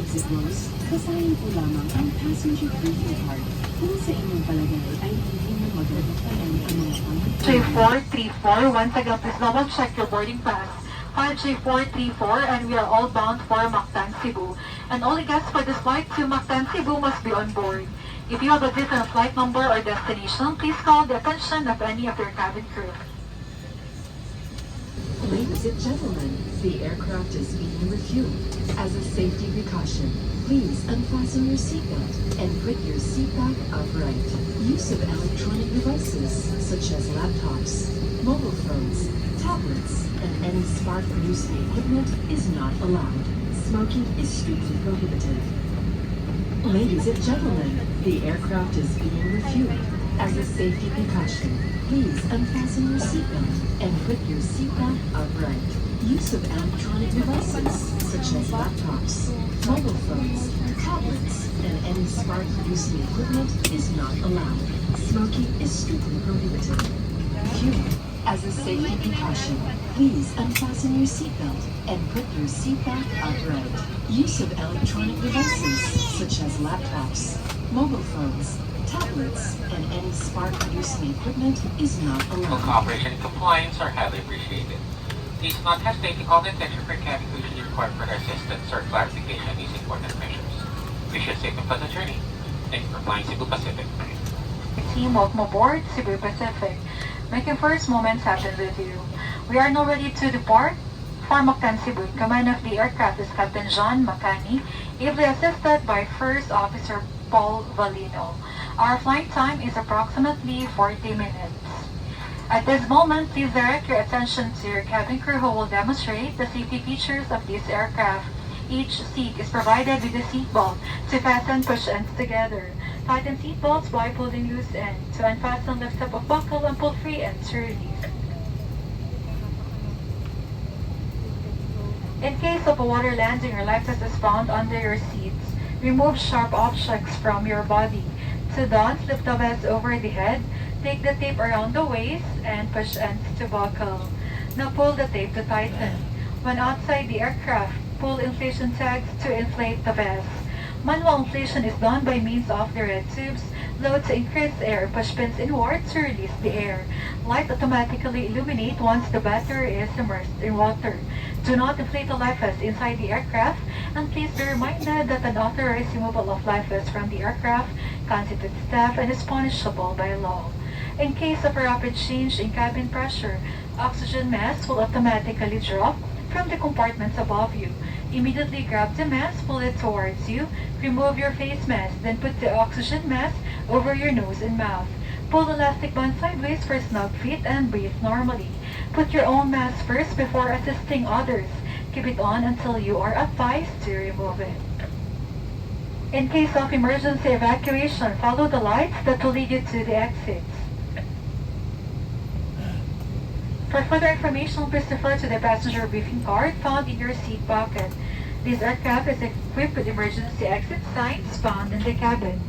exit rows, basahin po lamang ang passenger briefing card. Kung sa inyong palagay ay hindi mo magagampanan ang mga pangangailangan. J434, once again, please double check your boarding pass. 5J434, and we are all bound for Mactan, Cebu. And all guests for this flight to Mactan, Cebu must be on board. If you have a different flight number or destination, please call the attention of any of your cabin crew. Ladies and gentlemen, the aircraft is being refueled. As a safety precaution, please unfasten your seatbelt and put your seat back upright. Use of electronic devices such as laptops, mobile phones, tablets, and any spark-producing equipment is not allowed. Smoking is strictly prohibited. Ladies and gentlemen, the aircraft is being refueled. As a safety precaution, please unfasten your seatbelt and put your seat back upright. Use of electronic devices such as laptops, mobile phones, tablets, and any spark-producing equipment is not allowed. Smoking is strictly prohibited. Fuel. As a safety precaution, please unfasten your seatbelt and put your seat back upright. Use of electronic devices such as laptops, mobile phones, tablets, and any spark-producing equipment is not allowed. Cooperation and compliance are highly appreciated. Please do not hesitate to call the attention for cabin crew should you require further assistance or clarification on these important measures. Wish you a safe and pleasant journey. Thank you for flying Cebu Pacific. Team, welcome aboard Cebu Pacific. Making first moments happen with you. We are now ready to depart for Mactan, Cebu. In command of the aircraft is Captain John Macani, ably assisted by First Officer Paul Valino. Our flight time is approximately 40 minutes. At this moment, please direct your attention to your cabin crew who will demonstrate the safety features of this aircraft. Each seat is provided with a seat belt to fasten push ends together. Tighten seat belts by pulling loose ends. To unfasten, lift up a buckle and pull free ends to release. In case of a water landing or life vest is found under your seats, remove sharp objects from your body. To don, slip the vest over the head, take the tape around the waist, and push ends to buckle. Now pull the tape to tighten. When outside the aircraft, pull inflation tags to inflate the vest. Manual inflation is done by means of the red tubes. Load to increase air, push pins inward to release the air. Light automatically illuminate once the battery is immersed in water. Do not inflate the life vest inside the aircraft, and please be reminded that an authorized removal of life vest from the aircraft constitutes theft and is punishable by law. In case of a rapid change in cabin pressure, oxygen mask will automatically drop from the compartments above you. Immediately grab the mask, pull it towards you, remove your face mask, then put the oxygen mask over your nose and mouth. Pull the elastic band sideways for snug fit and breathe normally. Put your own mask first before assisting others. Keep it on until you are advised to remove it. In case of emergency evacuation, follow the lights that will lead you to the exits. For further information, please refer to the passenger briefing card found in your seat pocket. This aircraft is equipped with emergency exit signs found in the cabin.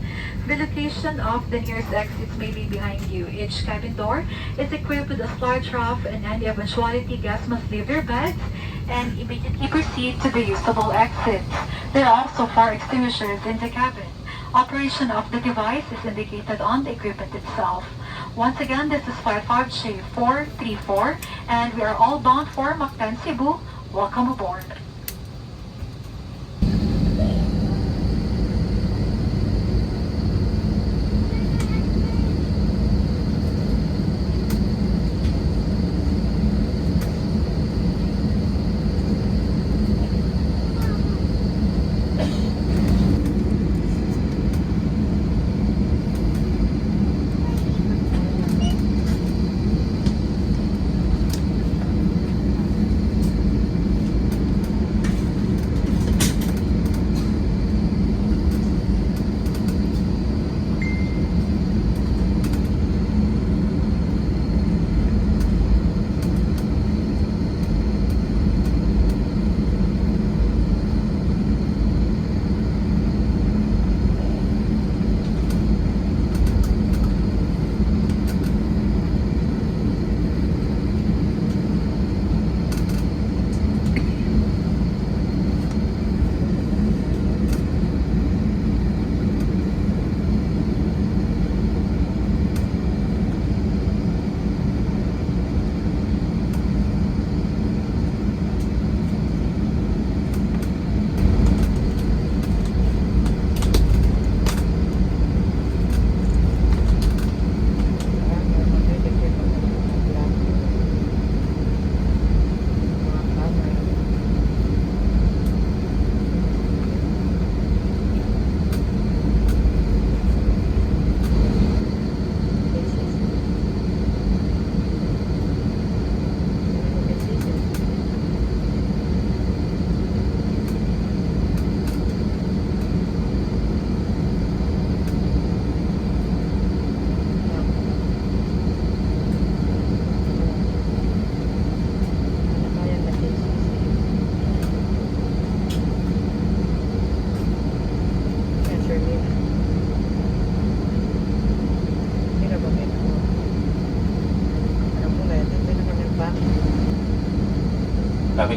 The location of the nearest exits may be behind you. Each cabin door is equipped with a slide trough, and any eventuality guests must leave their bags and immediately proceed to the usable exits. There are also fire extinguishers in the cabin. Operation of the device is indicated on the equipment itself. Once again, this is 55J434, and we are all bound for Mactan, Cebu. Welcome aboard.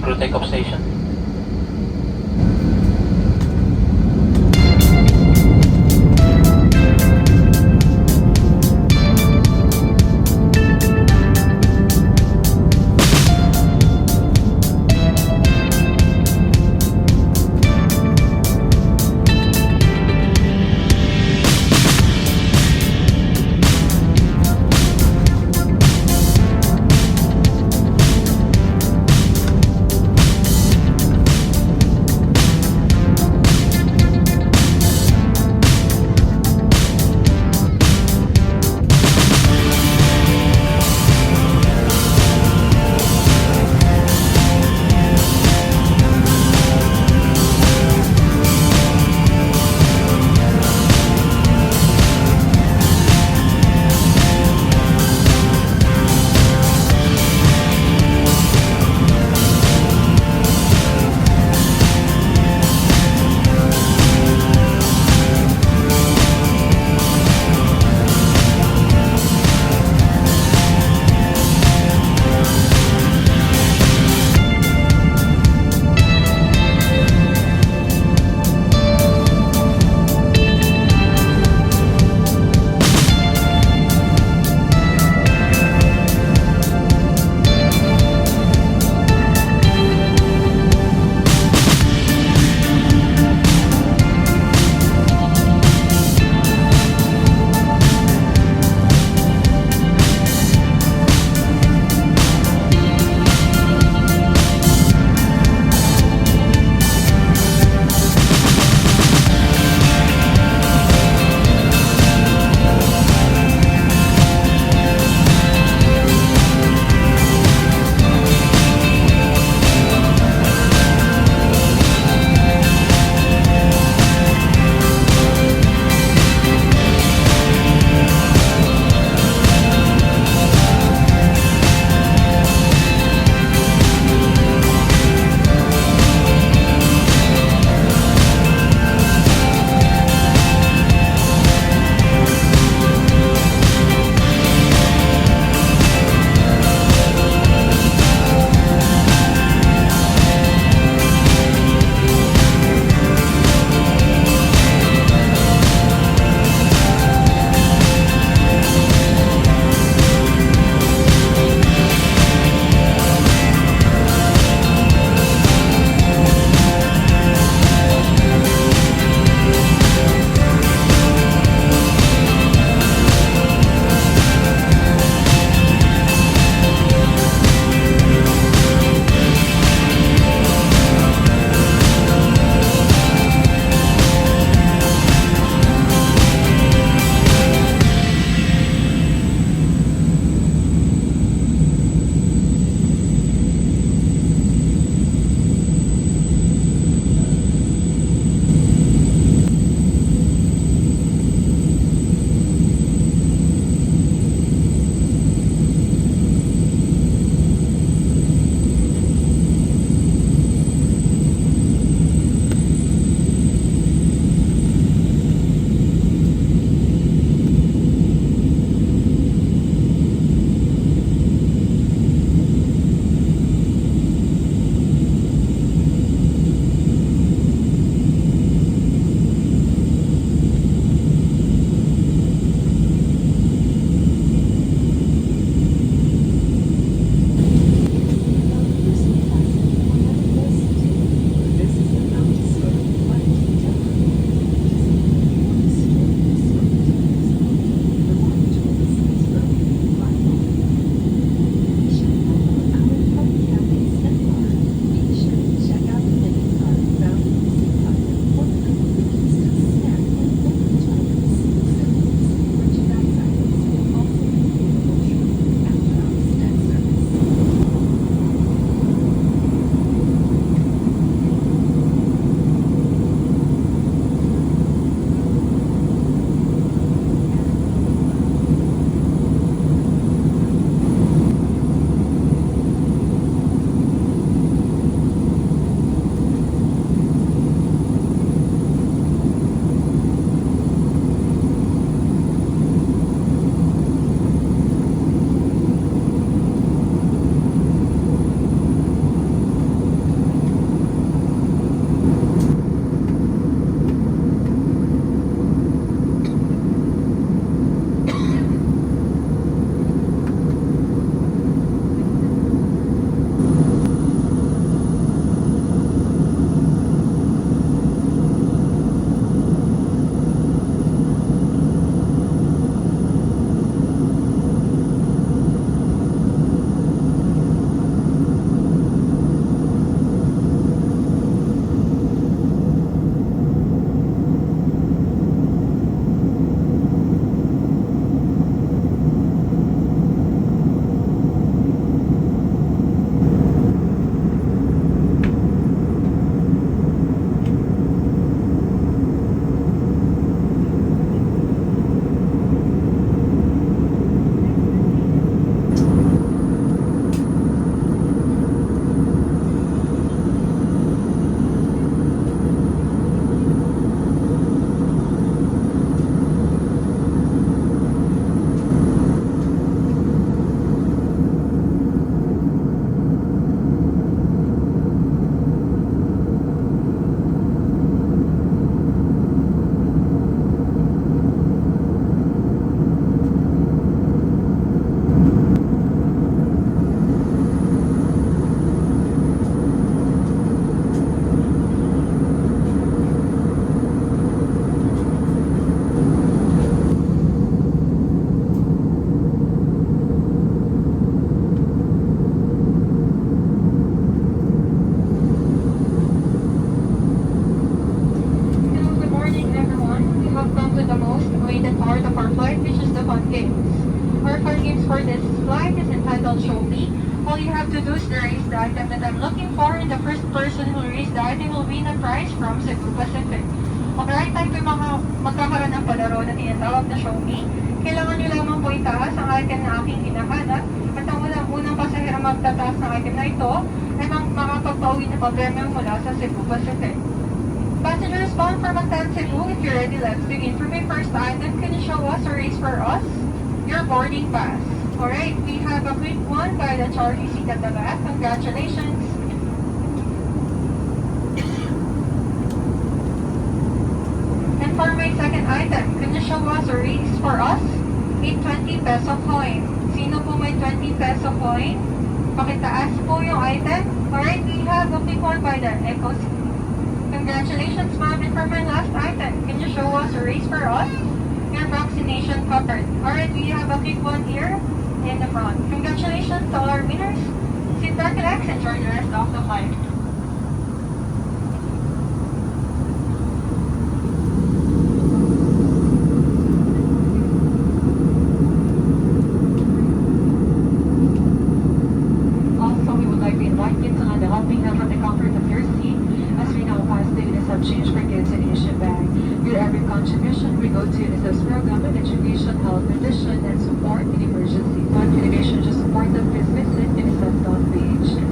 crew takeoff station. part of our flight, which is the fun games. Our fun games for this flight is entitled Show Me. All you have to do is to raise the item that I'm looking for, and the first person who raise the item will win a prize from Cebu Pacific. Alright, tayo po magkakaroon ng palaro na tinatawag na Show Me. Kailangan nyo lamang po itaas ang item na aking hinahanap, at ang unang pasahero magtataas ng item na ito ay makapagpauwi na papremyo mula sa Cebu Pacific. Passengers bound from Mactan, Cebu, if you're ready, let's begin. For my first item, can you show us or raise for us your boarding pass? Alright, we have a quick one by the Charlie seat at the back. Congratulations! And for my second item, can you show us or raise for us a 20 peso coin? Sino po may 20 peso coin? Pakitaas po yung item. Alright, we have a quick one by the Echo seat. Congratulations, ma'am. And for my last item, can you show us or raise for us your vaccination card? Alright, we have a quick one here in the front. Congratulations to all our winners. Sit back, relax, and enjoy the rest of the flight. Also, we would like to invite you to hand the helping hand from the comfort of your seat as we now pass the UNICEF Change for Kids and Asian Bag. Your every contribution will go to UNICEF's program in education, health, nutrition, and support in emergency. For information to support them, please visit unicef.ph.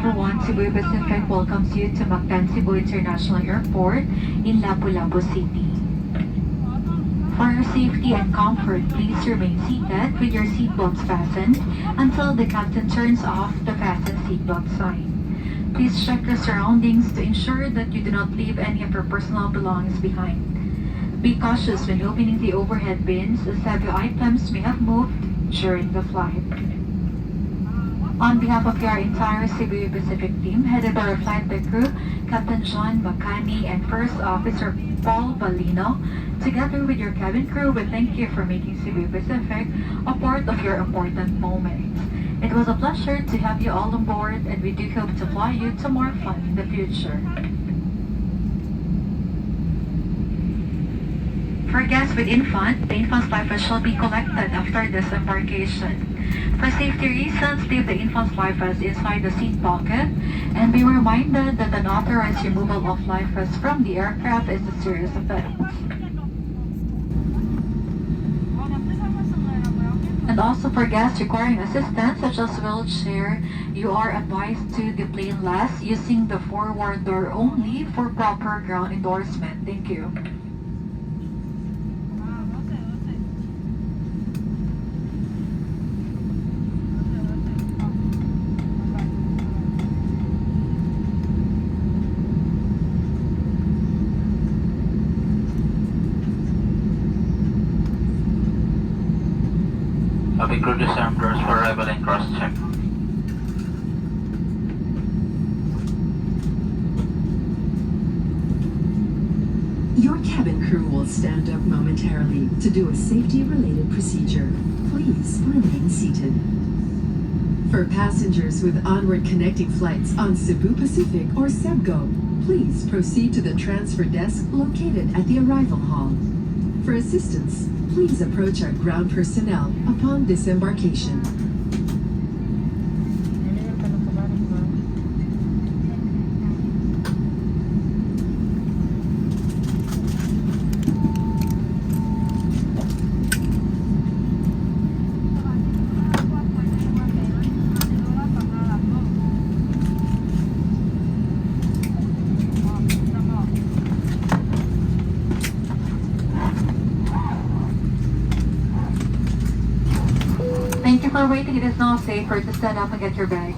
everyone. Cebu Pacific welcomes you to Mactan Cebu International Airport in Lapu-Lapu City. For your safety and comfort, please remain seated with your seatbelts fastened until the captain turns off the fasten seatbelt sign. Please check your surroundings to ensure that you do not leave any of your personal belongings behind. Be cautious when opening the overhead bins as heavy items may have moved during the flight. On behalf of your entire Cebu Pacific team, headed by our flight deck crew, Captain John Macani and First Officer Paul Balino, together with your cabin crew, we thank you for making Cebu Pacific a part of your important moments. It was a pleasure to have you all on board, and we do hope to fly you to more fun in the future. For guests with infant, the infant's life shall be collected after disembarkation. For safety reasons, leave the infant's life vest inside the seat pocket, and be reminded that unauthorized removal of life vests from the aircraft is a serious offense. And also for guests requiring assistance, such as wheelchair, you are advised to deplane last using the forward door only for proper ground endorsement. Thank you. Having crew disarm doors for arrival and cross-check. Your cabin crew will stand up momentarily to do a safety-related procedure. Please remain seated. For passengers with onward connecting flights on Cebu Pacific or CEBGO, please proceed to the transfer desk located at the arrival hall. For assistance, please approach our ground personnel upon disembarkation. Thank you for waiting. It is now safer to stand up and get your bags.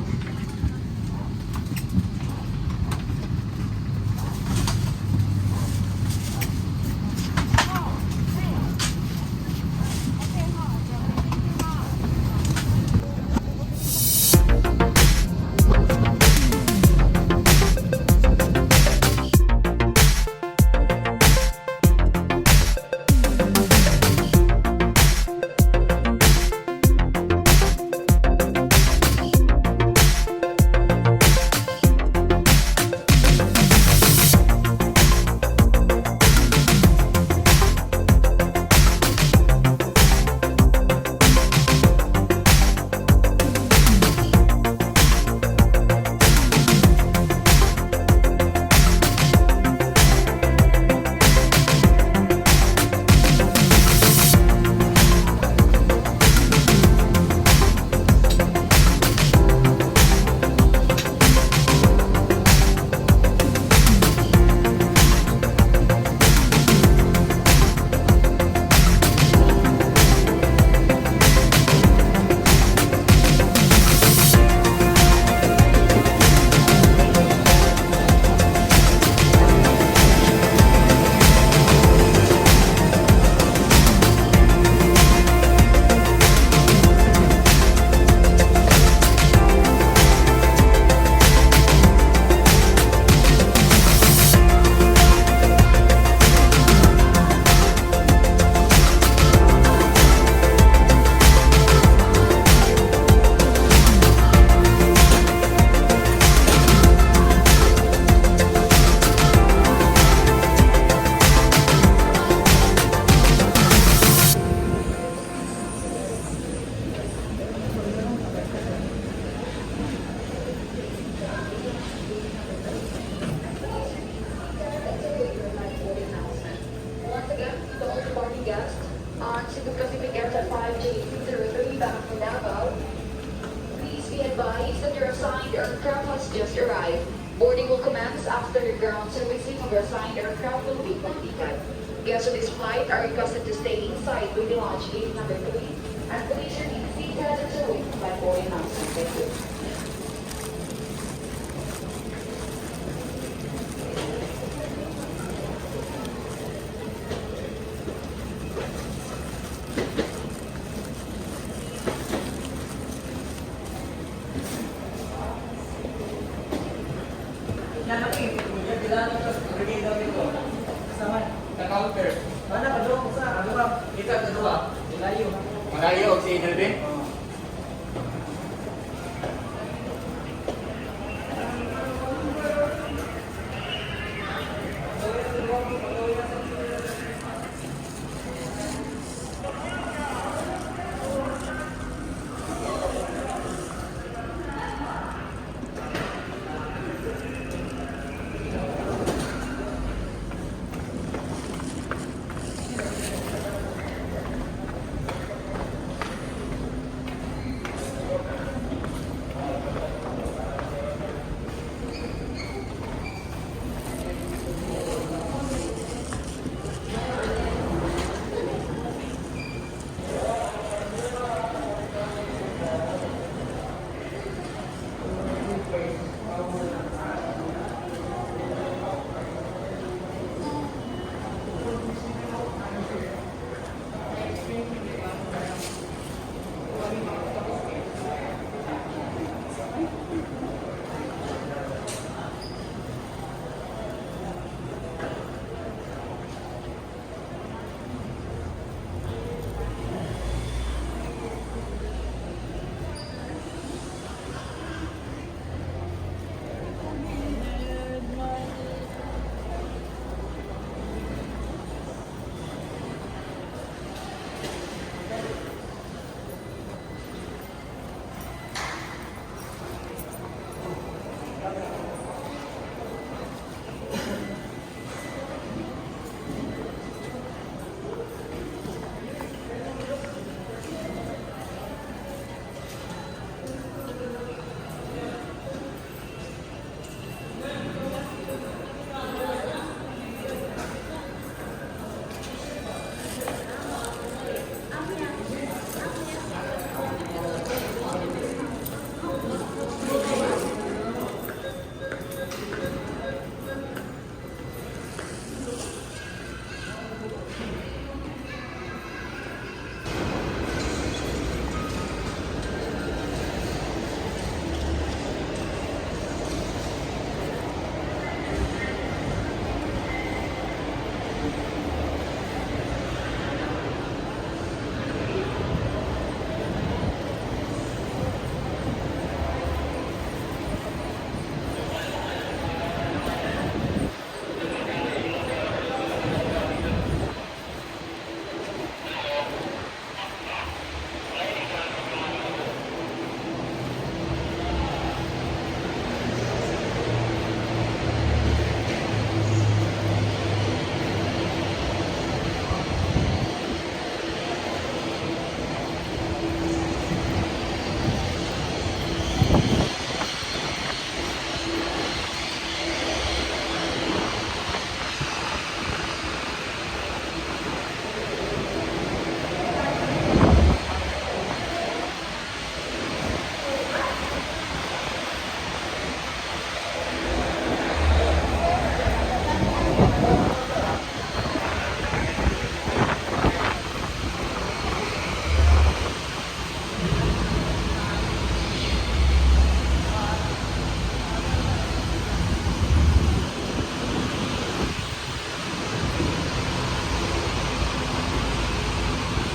servicing of your assigned aircraft will be completed. Guests of this flight are requested to stay inside with the launch gate number 3 and please remain seated until waiting by boarding announcement. Thank you. Malayo, si Idol Ben.